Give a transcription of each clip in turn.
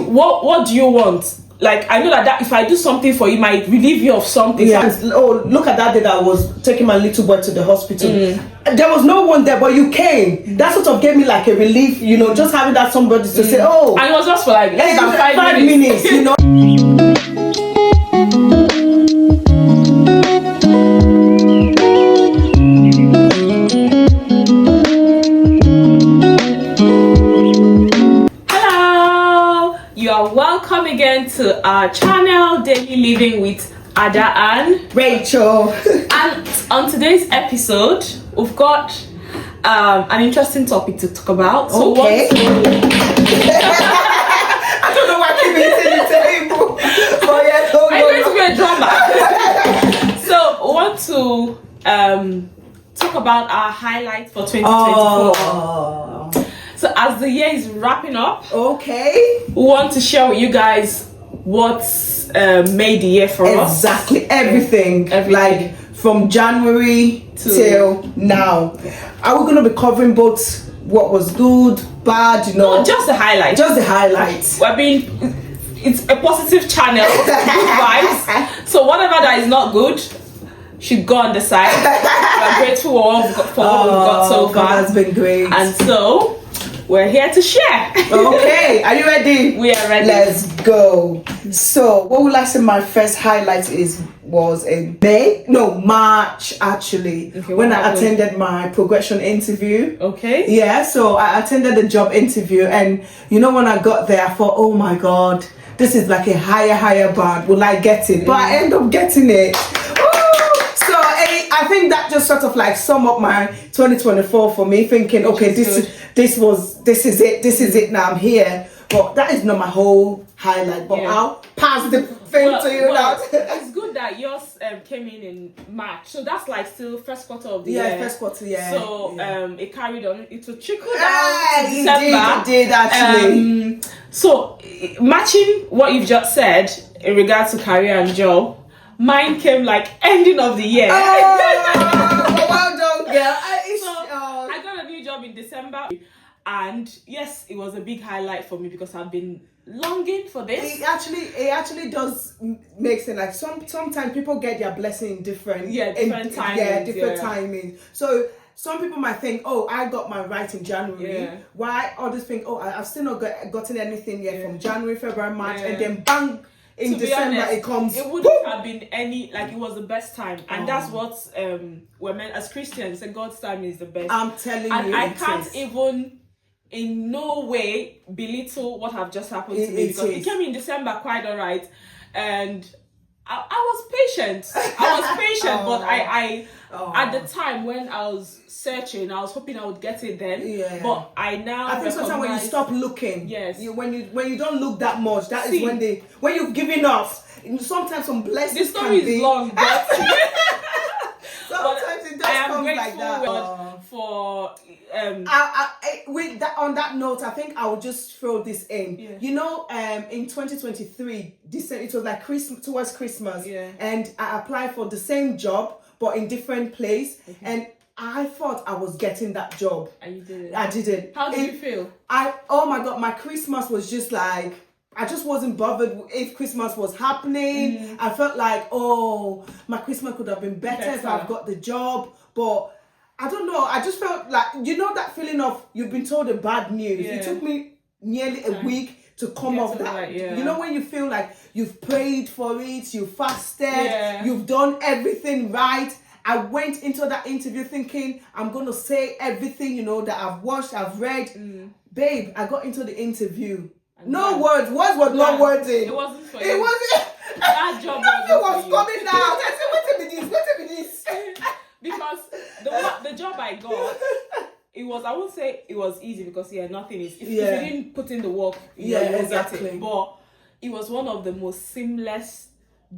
what do you want? Like, I know that if I do something for you, it might relieve you of something. Yeah. Oh, look at that day that I was taking my little boy to the hospital. There was no one there, but you came. That sort of gave me like a relief, just having that somebody to say, oh. And it was just for like less than 5 minutes, Welcome again to our channel, Daily Living with Ada and Rachel. And on today's episode, we've got an interesting topic to talk about. So okay. I don't know why I keep eating the table. But yeah, I'm going to be a drama. So we want to talk about our highlights for 2024. So as the year is wrapping up, okay, we want to share with you guys what's made the year for us. Exactly, everything. Like from January till now. Are we going to be covering both what was good, bad, No, just the highlights. Just the highlights. It's a positive channel, good vibes. So whatever that is not good should go on the side. We're grateful for what we've got so far. That's been great. And so we're here to share. Okay, are you ready? We are ready. Let's go. So, what would I say my first highlight was in March actually, when I attended my progression interview. Okay. Yeah, so I attended the job interview, and when I got there, I thought, oh my God, this is like a higher bar. Will I get it? But I end up getting it. I think that just sort of like sum up my 2024 for me, thinking, okay, this is it now, I'm here. But that is not my whole highlight, but I'll pass the thing to you now. It's good that yours came in March, so that's like still first quarter of the year. Yeah, first quarter, yeah. So it carried on, it will trickle down to December. It did actually. So matching what you've just said in regards to career and job, mine came like ending of the year. Oh, well done, girl. I got a new job in December, and yes, it was a big highlight for me because I've been longing for this. It actually does make sense. Like sometimes people get their blessing in different timing. Yeah, different timing. So some people might think, oh, I got my right in January. Yeah. Why others think, oh, I've still not gotten anything yet from January, February, March, and then bang. In December, honest, it comes. It wouldn't have been it was the best time, and that's what we're meant as Christians. And God's time is the best. I'm telling you, and I can't even, in no way, belittle what have just happened to me, because it came in December quite alright, and I was patient. But I at the time when I was searching, I was hoping I would get it then. Yeah. But I think sometimes when you stop looking, yes, when you don't look that much, that is when you've given up. Sometimes some blessings. The story is long, but sometimes it does come like that. For on that note, I think I will just throw this in. Yeah. In 2023, it was like towards Christmas, and I applied for the same job but in different place, and I thought I was getting that job. And you didn't. I didn't. How did you feel? Oh my God, my Christmas was just like, I just wasn't bothered if Christmas was happening. I felt like, oh, my Christmas could have been better if I've got the job. But I don't know. I just felt like, that feeling of you've been told the bad news. Yeah. It took me nearly a week to come off that. Right, yeah. When you feel like you've prayed for it, you fasted, you've done everything right. I went into that interview thinking I'm going to say everything, that I've watched, I've read. Babe, I got into the interview. No words. Words was not words in. It wasn't for you. It wasn't. That job was coming down. I said, wait a minute. Because the job I got, it was, I won't say it was easy, because nothing is. If you didn't put in the work, you won't get it. But it was one of the most seamless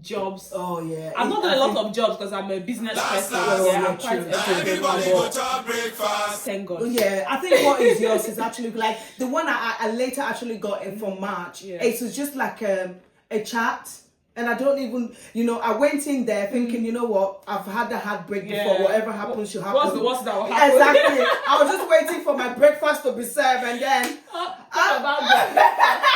jobs. Oh yeah. I've not done a lot of jobs because I'm a business person. I'm quite thank God. Yeah, I think what is yours is actually like the one I later actually got in from March. Yeah. It was just like a chat. And I don't even, I went in there thinking, you know what, I've had the heartbreak before, whatever happens should happen. What's the worst that will happen? Exactly. I was just waiting for my breakfast to be served, and then... About that.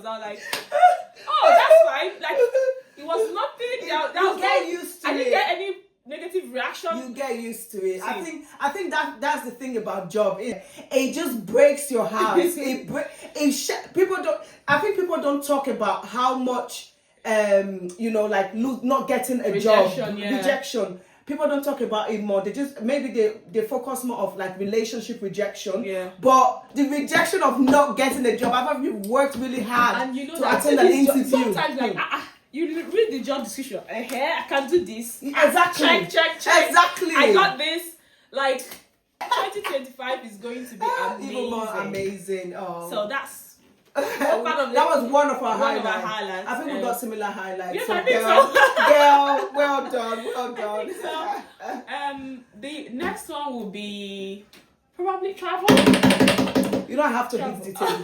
nails. I was like, oh, that's fine. Like, it was nothing. You get used to it. I didn't get any negative reaction. You get used to it. I think that's the thing about job. It just breaks your heart. People don't. I think people don't talk about how much not getting a rejection. People don't talk about it more. They just they focus more of like relationship rejection. Yeah. But the rejection of not getting a job, after you've worked really hard and to attend an interview. Sometimes like you read the job description. I can do this. Exactly. Check. Exactly. I got this. Like 2025 is going to be amazing. Even more amazing. Oh. So that's. That was one of our highlights. I think we got similar highlights. Yes, so I think girl, well done. I think so. The next one will be probably travel. You don't have to be detailed.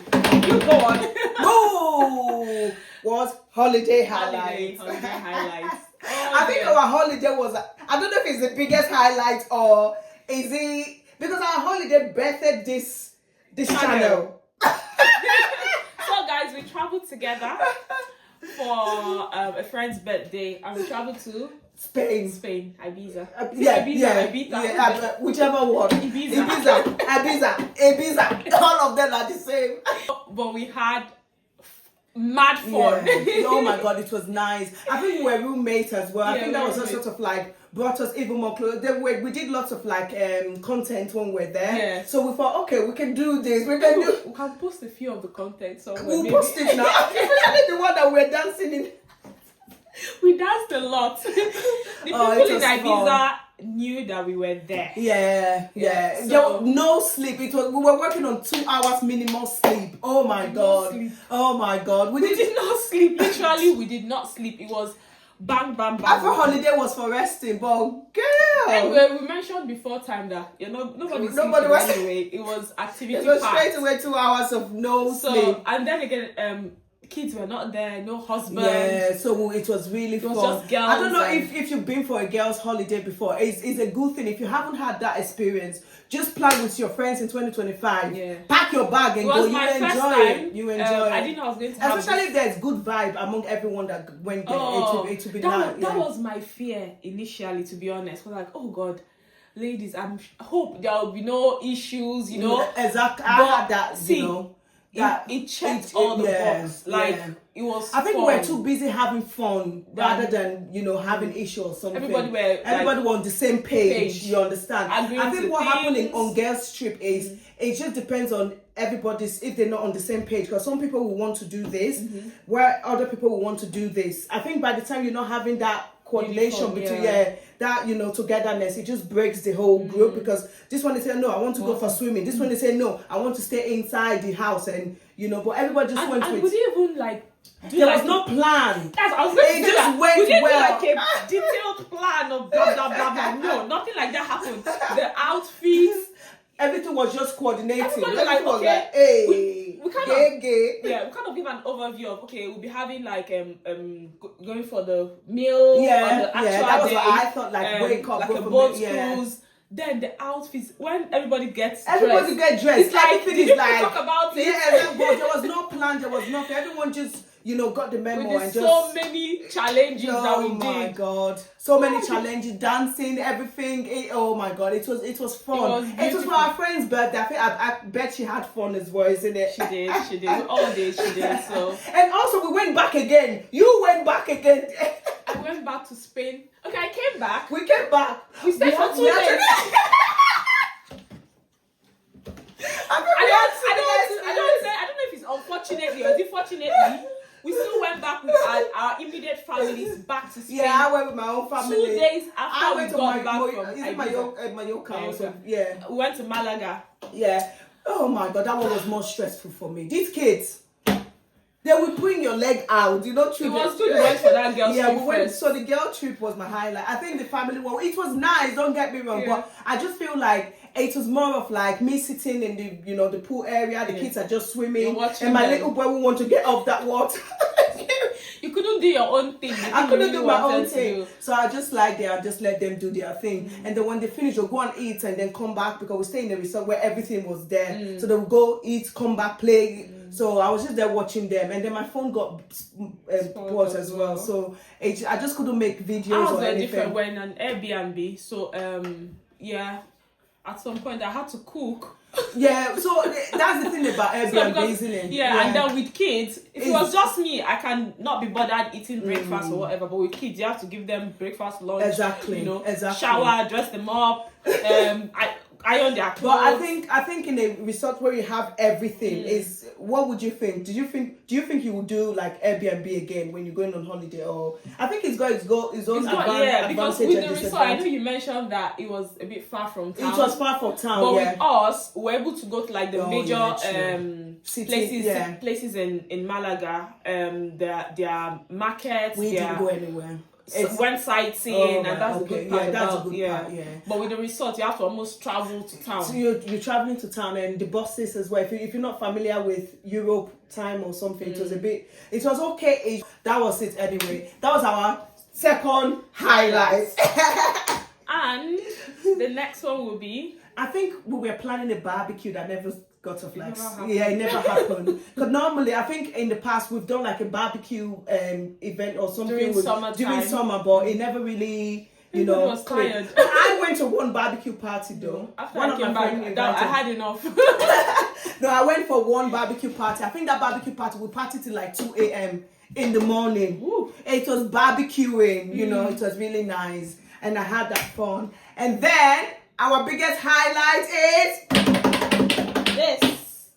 You go on. No, was holiday highlights. Holiday highlights. I think our holiday was. I don't know if it's the biggest highlight or is it because our holiday birthed this channel. So guys, we traveled together for a friend's birthday, and we traveled to Spain, Ibiza. Ibiza, whichever one. Ibiza. All of them are the same. But we had mad fun. Yeah. Oh my god, it was nice. I think we were roommates as well. I think that was roommates. sort of like brought us even more close. We did lots of like content when we were there. Yeah. So we thought, okay, we can do this. We can post a few of the content somewhere. We'll post it now. Especially the one that we're dancing in. We danced a lot. The people in Ibiza knew that we were there. Yeah. So, there was no sleep. We were working on 2 hours minimum sleep. Oh my god. We did not sleep. Literally, we did not sleep. It was bang. I thought holiday was for resting, but girl. Anyway, we mentioned before time that nobody was anyway. It was activity. It was straight away 2 hours of no sleep. And then again, kids were not there, no husband. Yeah, so it was really fun. Just girls. I don't know if you've been for a girls' holiday before. It's a good thing. If you haven't had that experience, just plan with your friends in 2025. Yeah. Pack your bag and go. You enjoy it. I didn't know I was going to have especially if there's good vibe among everyone that went there. It will be nice. That was my fear initially, to be honest. I was like, oh God, ladies, I hope there will be no issues, Exactly. I had that, it checked all the boxes. It was I think fun. we were too busy having fun rather than having issues or something. Everybody were on the same page. You understand? I think what happened on girls' trip is it just depends on everybody's if they're not on the same page, because some people will want to do this where other people will want to do this. I think by the time you're not having that coordination between that togetherness, it just breaks the whole group, because this one is saying no, I want to go for swimming, this one is saying no, I want to stay inside the house, and but everybody just went with. We didn't even there was no plan. I was going to say that. Went we didn't well. do a detailed plan of blah blah blah blah. No, nothing like that happened. The outfits, everything was just coordinating. Everybody was like, hey, we kind of give an overview of we'll be having going for the meal on the actual that was day. what I thought, wake up, like a boat cruise. Then the outfits, when everybody gets dressed. It's everything is like, talk about it. Yeah, but there was no plan, there was nothing. Everyone just got the memo. We did so many challenges that we did. Oh my god, so many challenges, dancing, everything. Oh my god, it was fun. It was for our friend's birthday. I bet she had fun as well, isn't it? She did. All day she did. So. And also we went back again. You went back again. I went back to Spain. Okay, I came back. We came back. We stayed for 2 days. I don't know if it's unfortunately or fortunately. We still went back with our immediate families back to Spain. Yeah, I went with my own family. 2 days after we got back from Mallorca. So, we went to Malaga. Yeah. Oh my god, that one was more stressful for me. These kids, they would bring your leg out, It was too much for that girl's trip. We went. So the girl trip was my highlight. I think the family one, it was nice. Don't get me wrong, but I just feel like it was more of like me sitting in the the pool area. The kids are just swimming, and my little boy will want to get off that water. You couldn't couldn't do your own thing. I couldn't do my own thing. So I just like there, I just let them do their thing. And then when they finish, they'll go and eat and then come back because we stay in a resort where everything was there. So they'll go eat, come back, play. So I was just there watching them. And then my phone got spoiled as well. So I just couldn't make videos or anything. Different. We're in an Airbnb. So, yeah, at some point I had to cook. Yeah, so that's the thing about Airbnb, isn't it? Yeah, and then with kids, if it was just me, I can not be bothered eating breakfast or whatever. But with kids, you have to give them breakfast, lunch, exactly, shower, dress them up, iron their clothes. But I think in a resort where you have everything, is what would you think? Do you think you would do like Airbnb again when you're going on holiday? Or I think it's got its own advantage. Because with the resort, I know you mentioned that it was a bit far from town. It was far from town, but with us, we're able to go to like the major places in Malaga. Their markets. We didn't go anywhere. Went sightseeing, and that's a good part. That's a good part. But with the resort, you have to almost travel to town. So you're traveling to town, and the buses as well. If you're not familiar with Europe time or something, it was okay. That was it anyway. That was our second highlight. And the next one will be, I think we were planning a barbecue that never got off like it never happened. Because normally I think in the past we've done like a barbecue event or something during summer, but it never really was tired. I went to one barbecue party though. After I came back, I had enough. No, I went for one barbecue party. I think that barbecue party we partied till like 2 a.m. in the morning. Ooh. It was barbecuing, it was really nice, and I had that fun. And then our biggest highlight is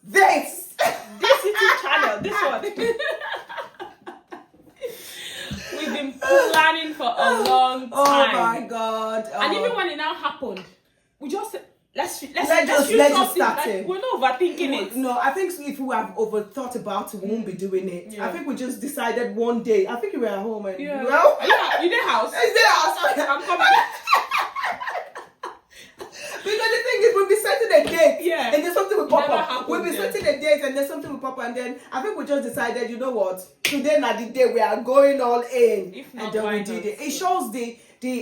this YouTube channel. This one. We've been planning for a long time. Oh my god! And even when it now happened, we just let's just start it. We're not overthinking it. No, I think if we have overthought about it, we won't be doing it. Yeah. I think we just decided one day. I think you were at home and you did house. Is there house? I'm coming. Because the thing is, we'll be setting a date, and there's something will pop up. We'll be setting a date, and there's something will pop up, and then I think we just decided, you know what? Today, not the day we are going all in, if not, and then we did it. It shows the.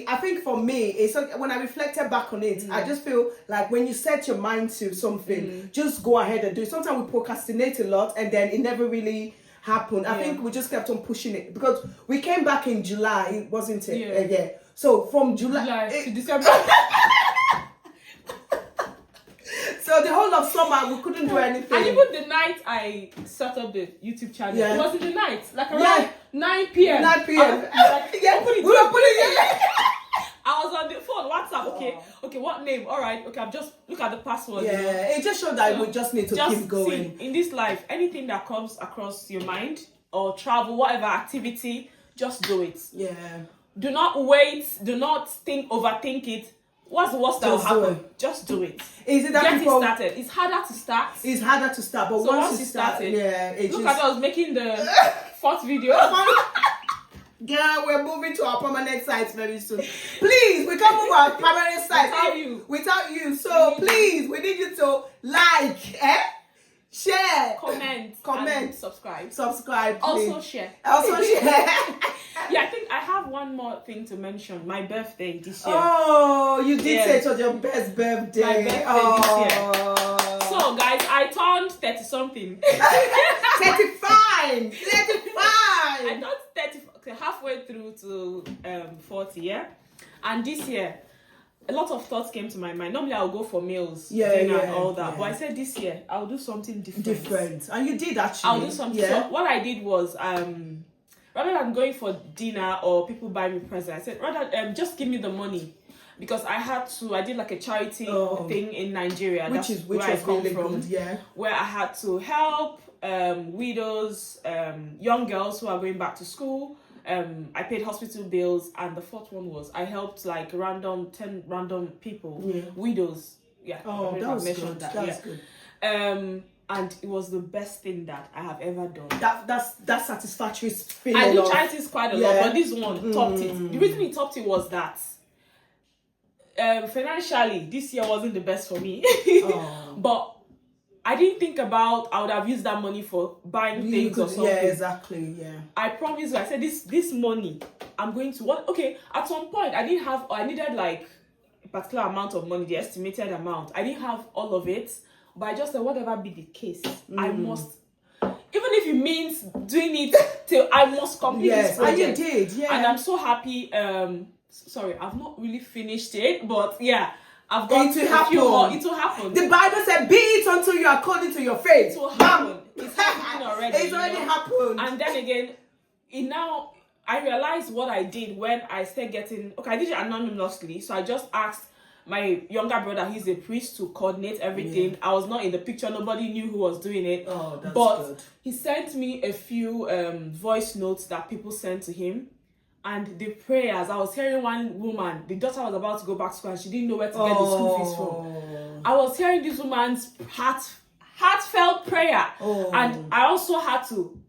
I think for me, it's like when I reflected back on it, I just feel like when you set your mind to something, just go ahead and do it. Sometimes we procrastinate a lot, and then it never really happened. I think we just kept on pushing it because we came back in July, wasn't it? Yeah. So from July to December. So the whole of summer we couldn't do anything. And even the night I set up the YouTube channel, it was in the night, like around 9 p.m. 9 p.m. We were putting it. I was on the phone, WhatsApp. Okay, what name? All right. Okay, I'm just look at the password. Yeah, it just showed that we just need to keep going. See, in this life, anything that comes across your mind or travel, whatever activity, just do it. Yeah. Do not wait. Do not overthink it. What's the worst that will happen? Just do it. Is it that Get it started. It's harder to start. It's harder to start, but so once you started, look at us making the fourth video. Girl, we're moving to our permanent sites very soon. Please, we can't move our permanent sites without you. So please, we need you to like, share, comment, and subscribe. Please. Also share. Yeah, I think I have one more thing to mention. My birthday this year. Oh, you did say it was your best birthday. My birthday this year. So, guys, I turned 30-something. 35! 35! I turned 30, halfway through to 40, yeah? And this year, a lot of thoughts came to my mind. Normally, I'll go for meals, dinner, and all that. But I said this year, I'll do something different. And you did, actually. I'll do something. So, what I did was... rather than going for dinner or people buy me presents, I said, rather just give me the money. Because I did like a charity thing in Nigeria. Which was really good, yeah. Where I had to help widows, young girls who are going back to school. I paid hospital bills. And the fourth one was, I helped like 10 random people, widows. Yeah. Oh, that was good. That was good. And it was the best thing that I have ever done. That's satisfactory feeling. I do charities quite a lot, but this one topped it. The reason it topped it was that financially, this year wasn't the best for me. But I didn't think about I would have used that money for buying things or something. Yeah, exactly. Yeah. I promise you, I said this money, I'm going to what? Okay, at some point I needed like a particular amount of money, the estimated amount. I didn't have all of it, but I just said whatever be the case, I must. Even if it means doing it till I must complete this project. And you did, yeah. And I'm so happy. Sorry, I've not really finished it, but yeah. I've got a few more. It will happen. The Bible said, "Be it unto you according to your faith." It will happen. It's happening already. It's already happened. And then again, I realized what I did when I started getting. Okay, I did it anonymously, so I just asked my younger brother, he's a priest, to coordinate everything. I was not in the picture. Nobody knew who was doing it. Oh, that's good. He sent me a few voice notes that people sent to him. And the prayers, I was hearing one woman, the daughter was about to go back to school and she didn't know where to get the school fees from. I was hearing this woman's heartfelt prayer. And I also had to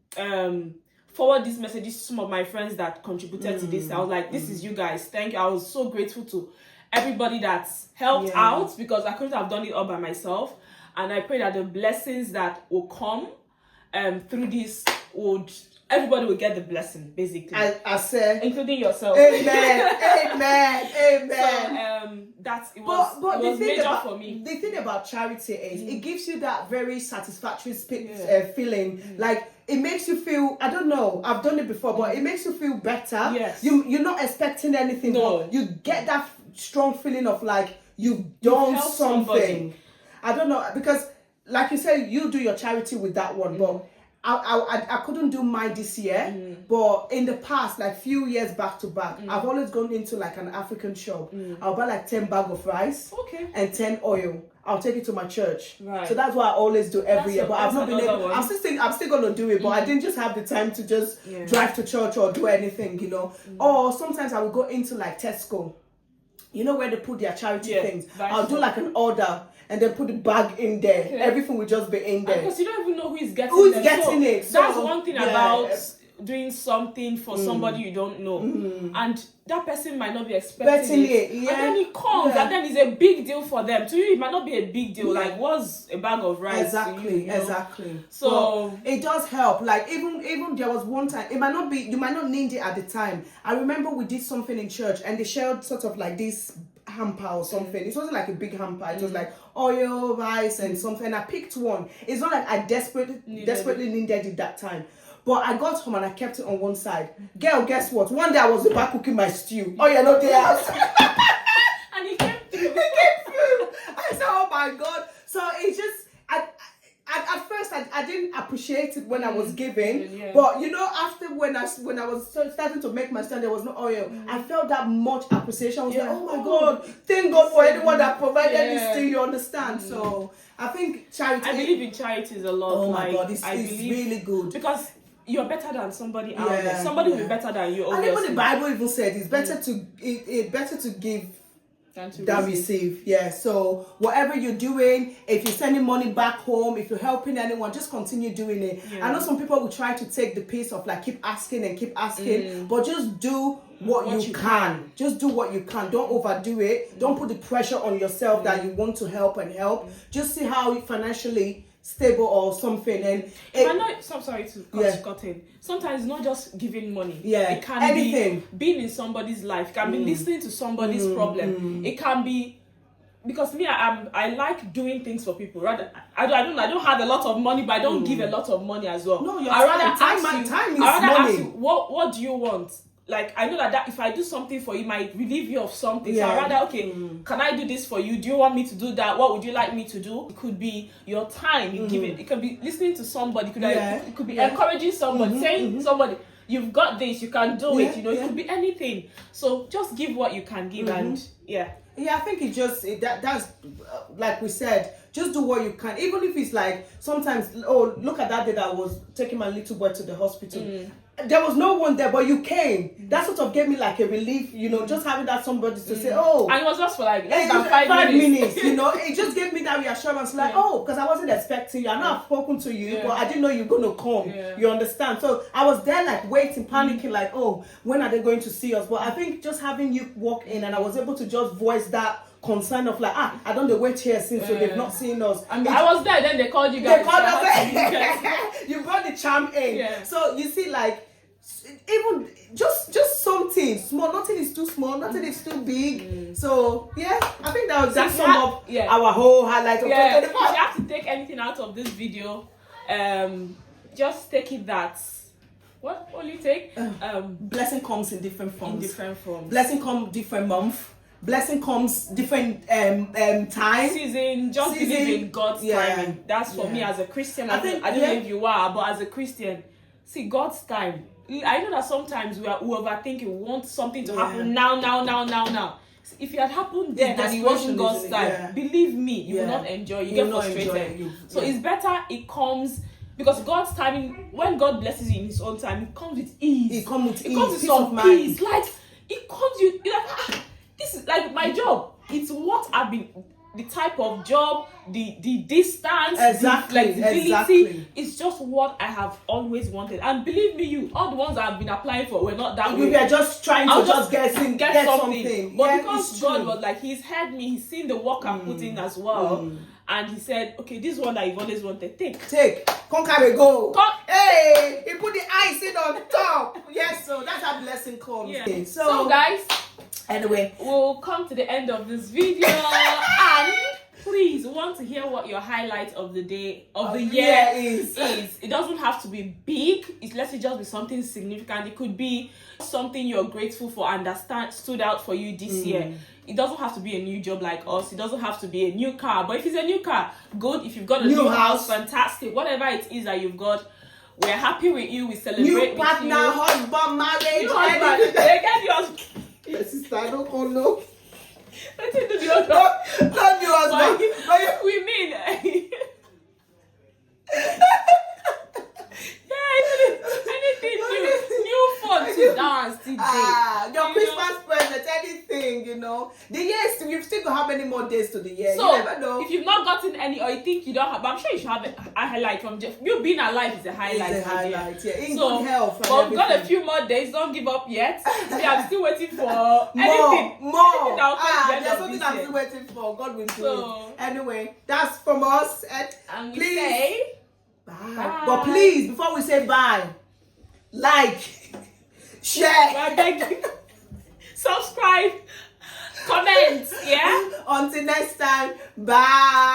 forward these messages to some of my friends that contributed to this. I was like, this is you guys. Thank you. I was so grateful to everybody that's helped out, because I couldn't have done it all by myself. And I pray that the blessings that will come through this everybody will get the blessing, basically. I said, including yourself. Amen. Amen. So it was major for me. The thing about charity is it gives you that very satisfactory feeling. Like it makes you feel, I don't know, I've done it before, but it makes you feel better. Yes. You're not expecting anything, but you get that strong feeling of like you've done something. Somebody. I don't know, because like you said, you do your charity with that one, but I couldn't do mine this year, but in the past, like few years back to back, I've always gone into like an African shop. I'll buy like 10 bags of rice and 10 oil. I'll take it to my church. Right. So that's what I always do every year. But I've not been able. I'm still gonna do it, but I didn't just have the time to just drive to church or do anything, you know. Or sometimes I will go into like Tesco, you know, where they put their charity things. I'll do like an order and then put the bag in there. Everything will just be in there. Because you don't even know who is getting it. So that's one thing about doing something for somebody you don't know. And that person might not be expecting it. And then it comes and then it's a big deal for them. To you, it might not be a big deal. Like, what's a bag of rice? Exactly, you know? exactly. So but it does help. Like even there was one time, you might not need it at the time. I remember we did something in church and they shared sort of like this hamper or something. It wasn't like a big hamper. It was like oil, rice, and something. I picked one. It's not like I desperately needed it that time. But I got home and I kept it on one side. Girl, guess what? One day I was back cooking my stew. Oh, you're not there. And it came through. It came through. I said, oh my God. So it just, at first I didn't appreciate it when I was giving, but you know, after when I was starting to make my stand, there was no oil. I felt that much appreciation. I was like, oh my God, thank God for anyone that provided this to you, understand? So I think charity. I believe in charities a lot. Oh my God, it's really good because you're better than somebody out there. Somebody will be better than you. And even the Bible even said it's better to give than receive. Yeah. So whatever you're doing, if you're sending money back home, if you're helping anyone, just continue doing it. I know some people will try to take the piece of like keep asking, but just do what you can. Just do what you can. Don't overdo it. Don't put the pressure on yourself that you want to help. Just see how financially stable or something. And I'm sorry to cut in. Sometimes it's not just giving money. It can be being in somebody's life. It can be listening to somebody's problem. It can be, because me, I like doing things for people. Rather, I don't have a lot of money, but I don't give a lot of money as well. No, time is money. Ask you, what do you want? Like, I know that if I do something for you, it might relieve you of something. So I'd rather, can I do this for you? Do you want me to do that? What would you like me to do? It could be your time. You give it. It could be listening to somebody. It could be encouraging somebody, saying somebody, you've got this, you can do it. You know, it could be anything. So just give what you can give, and I think it just that's like we said, just do what you can, even if it's like sometimes, look at that day that I was taking my little boy to the hospital. There was no one there, but you came. That sort of gave me like a relief, you know, just having that somebody to say, and it was just for like less than 5 minutes. You know, it just gave me that reassurance, like, because I wasn't expecting you. I know I've spoken to you, but I didn't know you're going to come. You understand? So I was there like waiting, panicking, like, when are they going to see us? But I think just having you walk in and I was able to just voice that concern of like, I don't know wait here since, so they've not seen us. I mean, I was there, then they called you guys. They called us. You brought the charm in. Yeah. So you see, like, even just something small, nothing is too small, nothing is too big. So yeah, I think that sum up our whole highlight of 2024. If you have to take anything out of this video, just take it that what will you take? Blessing comes in different forms. Blessing comes different month. Blessing comes different time. Season. Just believe in God's timing. That's for me as a Christian. I don't know if you are, but as a Christian, see God's time. I know that sometimes we overthink. We want something to happen now. If it had happened then and it wasn't God's time, believe me, you will not enjoy. You get frustrated. So it's better it comes. Because God's timing, when God blesses you in His own time, it comes with ease. It comes with some peace. Like it comes, you're like, this is like my job. It's what I've been, the type of job, the distance, the flexibility. It's just what I have always wanted. And believe me, all the ones I've been applying for were not that way. We were just trying to just get something. But because God was like, He's heard me, He's seen the work I've put in as well. And He said, okay, this one that you've always wanted, take. Come carry go. Hey, He put the icing on top. Yes, so that's how blessing comes. Yeah. So guys, anyway, we'll come to the end of this video. And please, we want to hear what your highlight of the day, of the year is. It doesn't have to be big. Let's just be something significant. It could be something you're grateful for and that stood out for you this year. It doesn't have to be a new job like us. It doesn't have to be a new car. But if it's a new car, good. If you've got a new house, fantastic. Whatever it is that you've got, we're happy with you. We celebrate with you. New partner, husband, marriage. New husband. They get yours. Yes, sister, I don't call no. Let's do the husband. Not your husband. But we mean. Anything new fun to dance today. Your Christmas present, anything, The years, you've still got how many more days to the year? So, you never know. If you've not gotten any, or you think you don't have, but I'm sure you should have a highlight from just you being alive is a highlight. It's a highlight, In good health. But we've got a few more days. Don't give up yet. I'm still waiting for anything. More. There's something I'm still waiting for. God will do it. Anyway, that's from us. And please say bye. But please, before we say bye, like, share, subscribe, comment. Yeah. Until next time. Bye.